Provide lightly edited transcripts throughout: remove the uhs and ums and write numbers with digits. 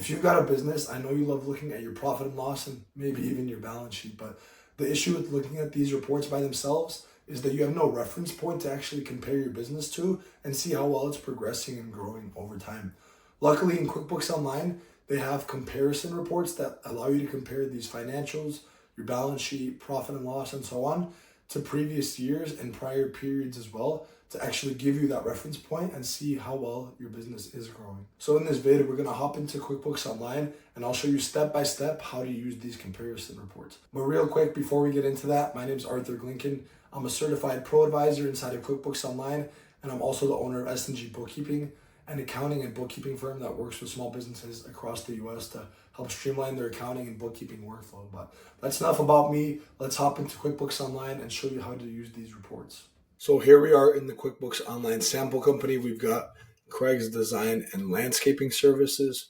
If you've got a business, I know you love looking at your profit and loss and maybe even your balance sheet, but the issue with looking at these reports by themselves is that you have no reference point to actually compare your business to and see how well it's progressing and growing over time. Luckily, in QuickBooks Online, they have comparison reports that allow you to compare these financials, your balance sheet, profit and loss, and so on to previous years and prior periods as well to actually give you that reference point and see how well your business is growing. So in this video, we're gonna hop into QuickBooks Online and I'll show you step by step how to use these comparison reports. But real quick, before we get into that, my name is Arthur Glinken. I'm a certified pro advisor inside of QuickBooks Online, and I'm also the owner of S&G Bookkeeping, an accounting and bookkeeping firm that works with small businesses across the US to help streamline their accounting and bookkeeping workflow. But that's enough about me. Let's hop into QuickBooks Online and show you how to use these reports. So here we are in the QuickBooks Online sample company. We've got Craig's Design and Landscaping Services.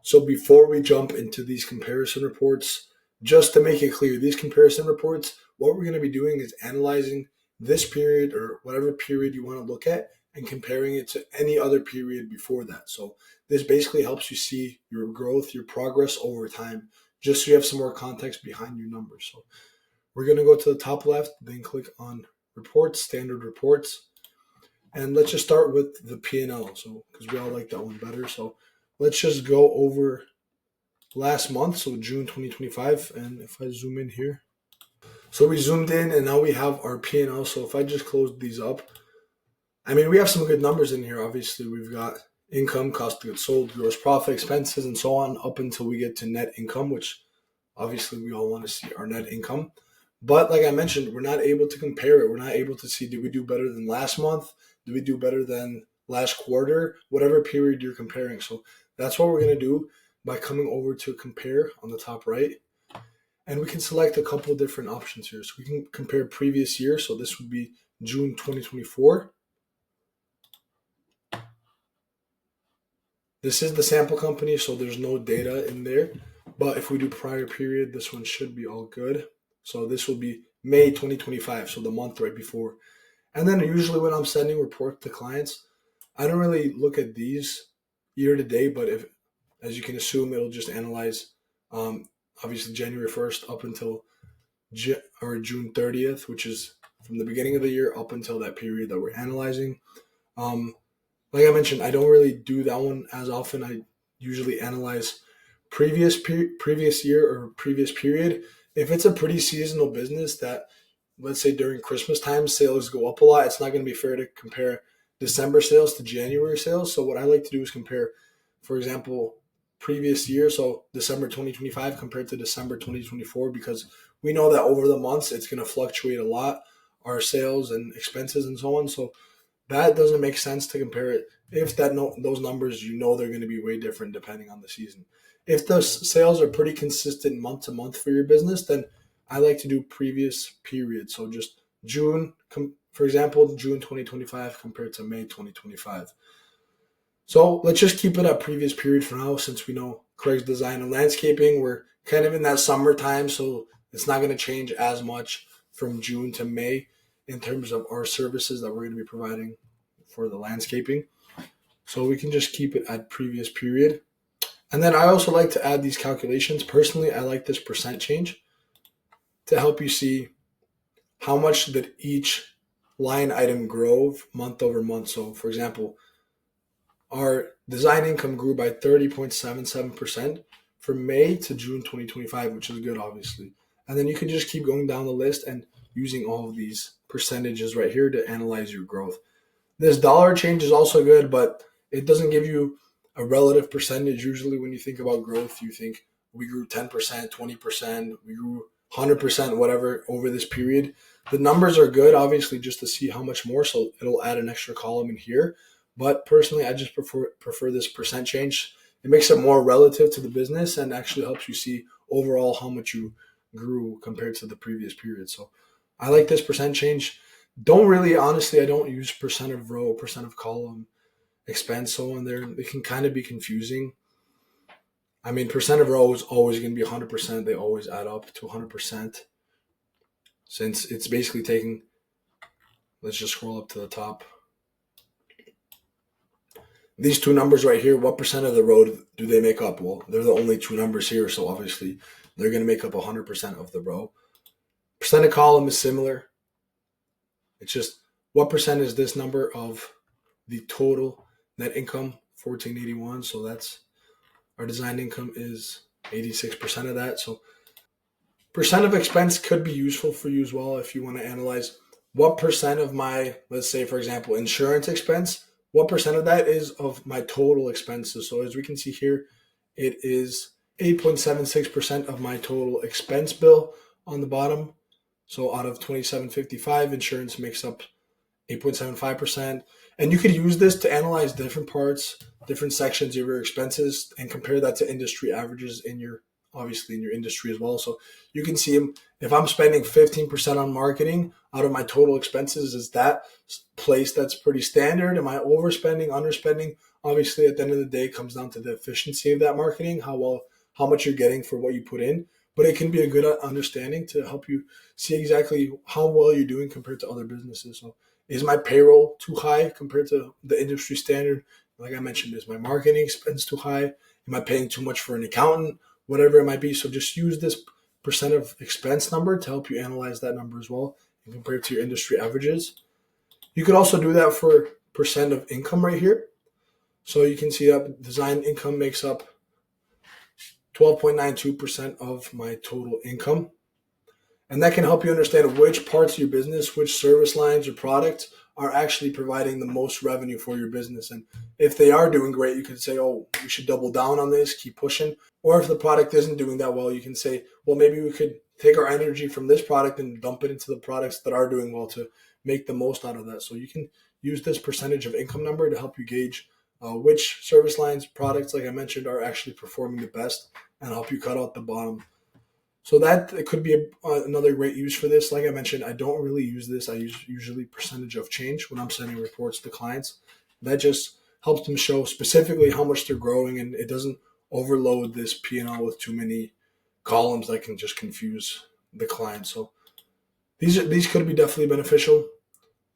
So before we jump into these comparison reports, just to make it clear, these comparison reports, what we're going to be doing is analyzing this period or whatever period you want to look at and comparing it to any other period before that. So this basically helps you see your growth, your progress over time, just so you have some more context behind your numbers. So we're going to go to the top left, then click on Reports, Standard Reports. And let's just start with the P&L. So because we all like that one better. So let's just go over last month, so June 2025. And if I zoom in here, so we zoomed in and now we have our P&L. So if I just close these up, I mean, we have some good numbers in here. Obviously, we've got income, cost of goods sold, gross profit, expenses, and so on up until we get to net income, which obviously we all want to see our net income. But like I mentioned, we're not able to compare it. We're not able to see, did we do better than last month? Did we do better than last quarter? Whatever period you're comparing. So that's what we're going to do by coming over to compare on the top right. And we can select a couple of different options here. So we can compare previous year. So this would be June 2024. This is the sample company, so there's no data in there. But if we do prior period, this one should be all good. So this will be May 2025, so the month right before. And then usually when I'm sending report to clients, I don't really look at these year to date, but if, as you can assume, it'll just analyze obviously January 1st up until June 30th, which is from the beginning of the year up until that period that we're analyzing. Like I mentioned, I don't really do that one as often. I usually analyze previous year or previous period. If it's a pretty seasonal business that, let's say during Christmas time, sales go up a lot, it's not going to be fair to compare December sales to January sales. So what I like to do is compare, for example, previous year, so December 2025 compared to December 2024, because we know that over the months it's going to fluctuate a lot, our sales and expenses and so on. So that doesn't make sense to compare it. If those numbers, they're going to be way different depending on the season. If the sales are pretty consistent month to month for your business, then I like to do previous period. So just June, for example, June 2025 compared to May 2025. So let's just keep it at previous period for now, since we know Craig's Design and Landscaping, we're kind of in that summertime, so it's not going to change as much from June to May in terms of our services that we're going to be providing for the landscaping. So we can just keep it at previous period. And then I also like to add these calculations. Personally, I like this percent change to help you see how much did each line item grow month over month. So for example, our design income grew by 30.77% from May to June 2025, which is good, obviously. And then you can just keep going down the list and using all of these percentages right here to analyze your growth. This dollar change is also good, but it doesn't give you a relative percentage. Usually when you think about growth, you think we grew 10%, 20%, we grew 100%, whatever, over this period. The numbers are good, obviously, just to see how much more, so it'll add an extra column in here. But personally, I just prefer this percent change. It makes it more relative to the business and actually helps you see overall how much you grew compared to the previous period. So I like this percent change. I don't use percent of row, percent of column, expense, so on there. It can kind of be confusing. I mean, percent of row is always going to be 100%. They always add up to 100%. Since it's basically let's just scroll up to the top. these two numbers right here, what percent of the row do they make up? Well, they're the only two numbers here, so obviously they're going to make up 100% of the row. Percent of column is similar. It's just what percent is this number of the total net income, 1481. So that's our design income is 86% of that. So percent of expense could be useful for you as well if you want to analyze what percent of my, let's say, for example, insurance expense, what percent of that is of my total expenses. So as we can see here, it is 8.76% of my total expense bill on the bottom. So out of 2755, insurance makes up 8.75%. And you could use this to analyze different parts, different sections of your expenses and compare that to industry averages in your, obviously in your industry as well. So you can see if I'm spending 15% on marketing out of my total expenses, is that place that's pretty standard? Am I overspending, underspending? Obviously, at the end of the day, it comes down to the efficiency of that marketing, how much you're getting for what you put in. But it can be a good understanding to help you see exactly how well you're doing compared to other businesses. So is my payroll too high compared to the industry standard? Like I mentioned, is my marketing expense too high? Am I paying too much for an accountant? Whatever it might be. So just use this percent of expense number to help you analyze that number as well and compare it to your industry averages. You could also do that for percent of income right here. So you can see that design income makes up 12.92% of my total income. And that can help you understand which parts of your business, which service lines or products are actually providing the most revenue for your business. And if they are doing great, you can say, oh, we should double down on this, keep pushing. Or if the product isn't doing that well, you can say, well, maybe we could take our energy from this product and dump it into the products that are doing well to make the most out of that. So you can use this percentage of income number to help you gauge which service lines, products, like I mentioned, are actually performing the best and help you cut out the bottom. So that it could be another great use for this. Like I mentioned, I don't really use this. I use usually percentage of change when I'm sending reports to clients. That just helps them show specifically how much they're growing, and it doesn't overload this P&L with too many columns that can just confuse the client. So these could be definitely beneficial,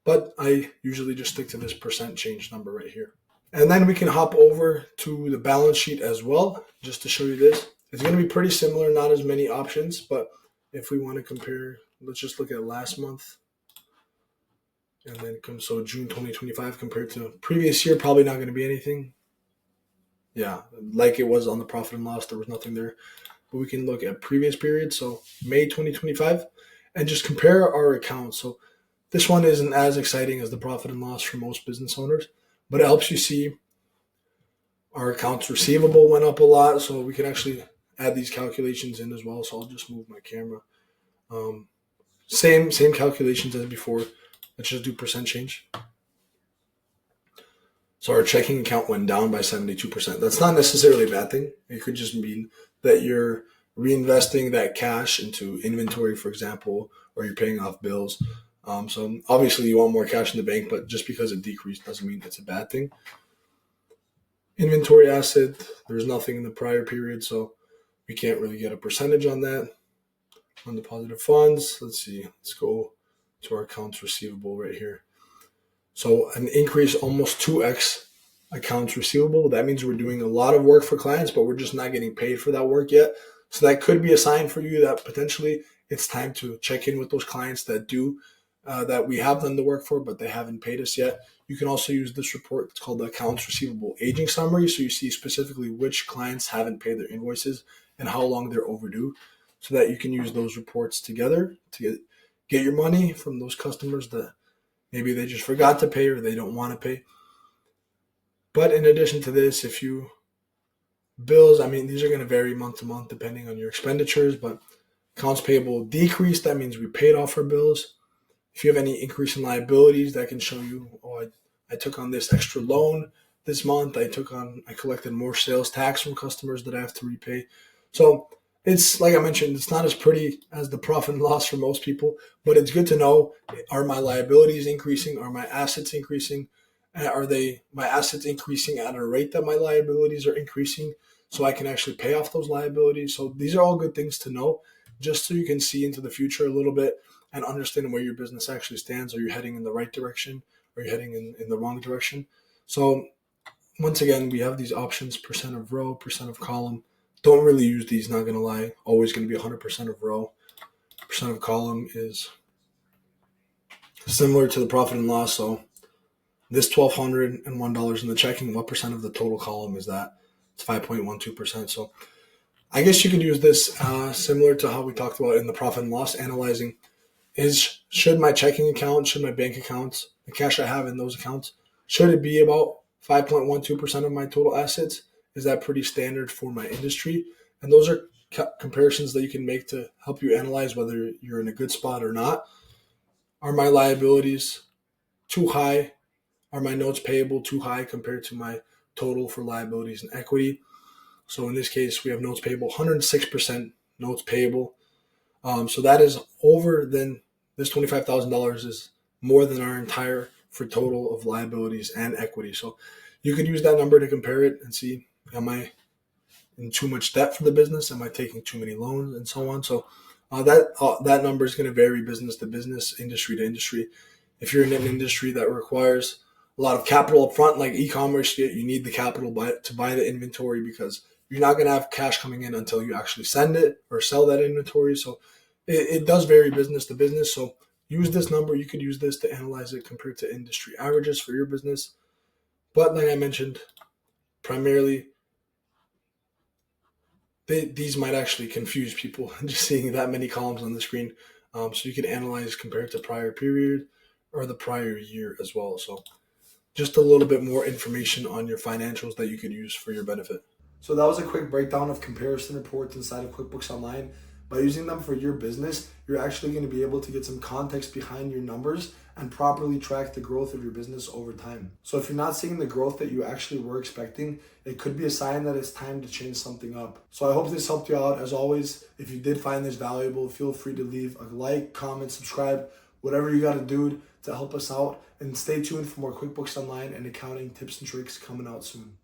but I usually just stick to this percent change number right here. And then we can hop over to the balance sheet as well, just to show you this. It's going to be pretty similar, not as many options, but if we want to compare, let's just look at last month. And then so June 2025 compared to previous year, probably not going to be anything. Yeah, like it was on the profit and loss, there was nothing there. But we can look at previous periods, so May 2025, and just compare our accounts. So this one isn't as exciting as the profit and loss for most business owners, but it helps you see our accounts receivable went up a lot, so we can actually add these calculations in as well. So I'll just move my camera. Same calculations as before. Let's just do percent change. So our checking account went down by 72%. That's not necessarily a bad thing. It could just mean that you're reinvesting that cash into inventory, for example, or you're paying off bills. So obviously you want more cash in the bank, but just because it decreased doesn't mean it's a bad thing. Inventory asset, there's nothing in the prior period, so we can't really get a percentage on that. Undeposited funds, let's see, let's go to our accounts receivable right here. So an increase almost 2x accounts receivable. That means we're doing a lot of work for clients, but we're just not getting paid for that work yet. So that could be a sign for you that potentially it's time to check in with those clients that that we have done the work for, but they haven't paid us yet. You can also use this report. It's called the Accounts Receivable Aging Summary. So you see specifically which clients haven't paid their invoices and how long they're overdue, so that you can use those reports together to get your money from those customers that maybe they just forgot to pay or they don't want to pay. But in addition to this, if you bills, I mean, these are going to vary month to month depending on your expenditures, but accounts payable decreased. That means we paid off our bills. If you have any increase in liabilities, that can show you, oh, I took on this extra loan this month. I collected more sales tax from customers that I have to repay. So it's, like I mentioned, it's not as pretty as the profit and loss for most people, but it's good to know, are my liabilities increasing? Are my assets increasing? Are my assets increasing at a rate that my liabilities are increasing, so I can actually pay off those liabilities? So these are all good things to know, just so you can see into the future a little bit and understand where your business actually stands. Are you heading in the right direction? Are you heading in the wrong direction? So once again, we have these options: percent of row, percent of column. Don't really use these, not gonna lie. Always gonna be 100% of row. Percent of column is similar to the profit and loss. So this $1,201 in the checking, what percent of the total column is that? It's 5.12%. So I guess you could use this similar to how we talked about in the profit and loss, analyzing should my checking account, should my bank accounts, the cash I have in those accounts, should it be about 5.12% of my total assets? Is that pretty standard for my industry? And those are comparisons that you can make to help you analyze whether you're in a good spot or not. Are my liabilities too high? Are my notes payable too high compared to my total for liabilities and equity? So in this case, we have notes payable, 106% notes payable. So that is over than this $25,000 is more than our entire for total of liabilities and equity. So you could use that number to compare it and see, am I in too much debt for the business? Am I taking too many loans and so on? So that number is going to vary business to business, industry to industry. If you're in an industry that requires a lot of capital up front, like e-commerce, you need the capital to buy the inventory because you're not going to have cash coming in until you actually send it or sell that inventory. So it does vary business to business. So use this number. You could use this to analyze it compared to industry averages for your business. But like I mentioned, primarily, these might actually confuse people just seeing that many columns on the screen. So you can analyze compared to prior period or the prior year as well. So just a little bit more information on your financials that you could use for your benefit. So that was a quick breakdown of comparison reports inside of QuickBooks Online. By using them for your business, you're actually going to be able to get some context behind your numbers and properly track the growth of your business over time. So if you're not seeing the growth that you actually were expecting, it could be a sign that it's time to change something up. So I hope this helped you out. As always, if you did find this valuable, feel free to leave a like, comment, subscribe, whatever you got to do to help us out. And stay tuned for more QuickBooks Online and accounting tips and tricks coming out soon.